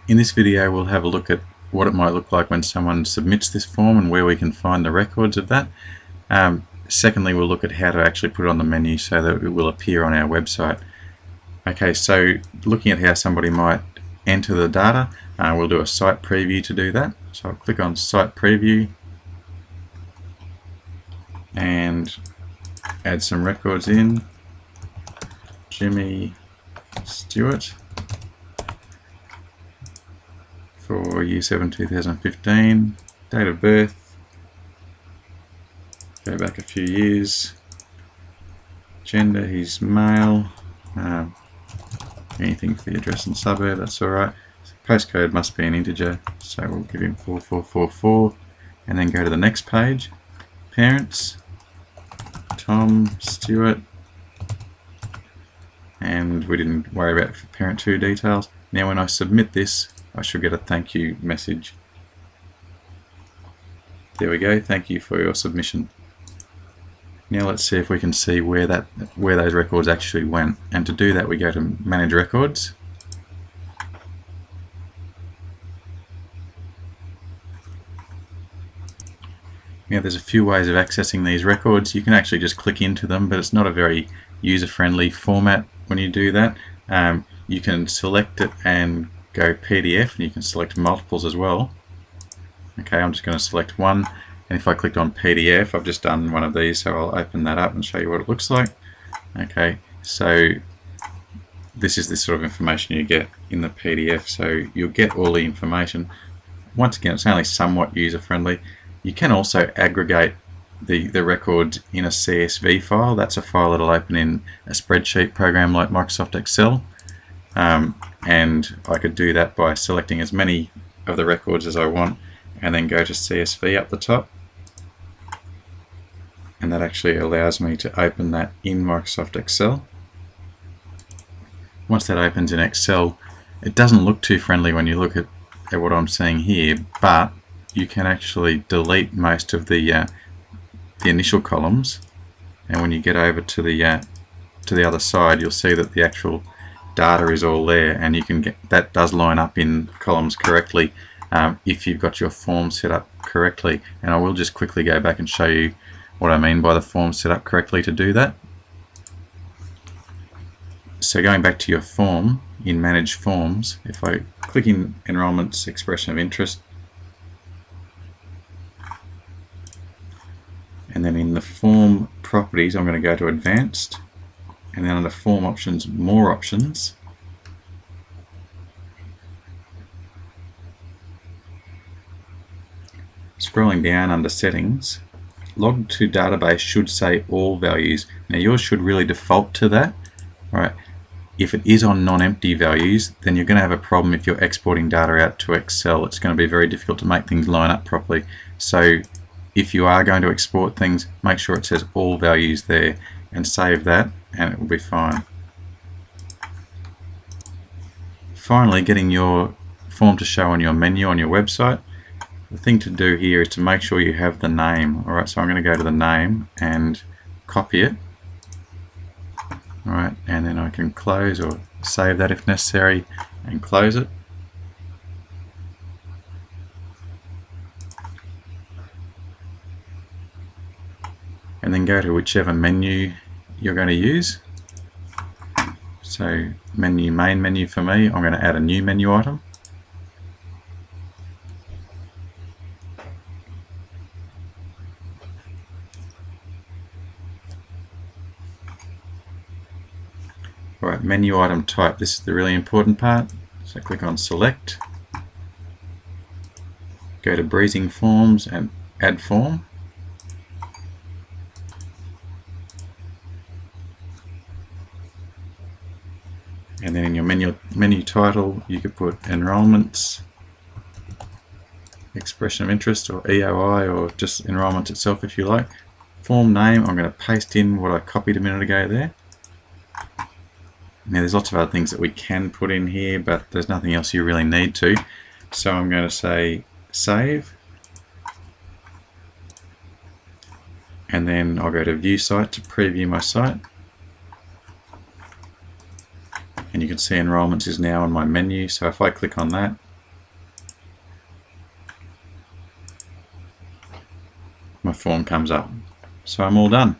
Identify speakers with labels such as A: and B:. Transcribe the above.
A: In this video we'll have a look at what it might look like when someone submits this form and where we can find the records of that. Secondly, we'll look at how to actually put it on the menu so that it will appear on our website. Okay, so looking at how somebody might enter the data, we'll do a site preview to do that. So I'll click on site preview and add some records in. Jimmy Stewart for year 7 2015, date of birth, go back a few years, gender, he's male, anything for the address and suburb, that's alright. Postcode must be an integer, so we'll give him 4444 and then go to the next page. Parents, Tom Stewart, and we didn't worry about parent 2 details. Now when I submit this, I should get a thank you message. There we go, thank you for your submission. Now let's see if we can see where those records actually went. And to do that we go to Manage Records. Now there's a few ways of accessing these records. You can actually just click into them, but it's not a very user-friendly format when you do that. You can select it and go PDF, and you can select multiples as well. Okay, I'm just going to select one, and if I clicked on PDF, I've just done one of these, so I'll open that up and show you what it looks like. Okay, so this is the sort of information you get in the PDF, so you'll get all the information. Once again, it's only somewhat user-friendly. You can also aggregate the records in a CSV file. That's a file that'll open in a spreadsheet program like Microsoft Excel. And I could do that by selecting as many of the records as I want and then go to CSV up the top, and that actually allows me to open that in Microsoft Excel. Once that opens in Excel, it doesn't look too friendly when you look at what I'm seeing here, but you can actually delete most of the initial columns, and when you get over to the other side, you'll see that the actual data is all there, and you can get that does line up in columns correctly if you've got your form set up correctly. And I will just quickly go back and show you what I mean by the form set up correctly to do that. So going back to your form in Manage Forms, if I click in Enrolments Expression of Interest, and then in the form properties I'm going to go to Advanced, and then under Form Options, More Options. Scrolling down under Settings, Log to Database should say all values. Now yours should really default to that. Right. If it is on non-empty values, then you're going to have a problem if you're exporting data out to Excel. It's going to be very difficult to make things line up properly. So if you are going to export things, make sure it says all values there and save that, and it will be fine. Finally, getting your form to show on your menu on your website, the thing to do here is to make sure you have the name. Alright, so I'm going to go to the name and copy it. Alright, and then I can close or save that if necessary and close it. And then go to whichever menu you're going to use. So main menu for me, I'm going to add a new menu item. Alright, menu item type, this is the really important part. So click on Select, go to Breezing Forms and Add Form. And then in your menu title, you could put Enrolments, Expression of Interest, or EOI, or just Enrolments itself if you like. Form name, I'm going to paste in what I copied a minute ago there. Now there's lots of other things that we can put in here, but there's nothing else you really need to. So I'm going to say Save. And then I'll go to View Site to preview my site. and you can see enrollments is now on my menu. So if I click on that, my form comes up. So I'm all done.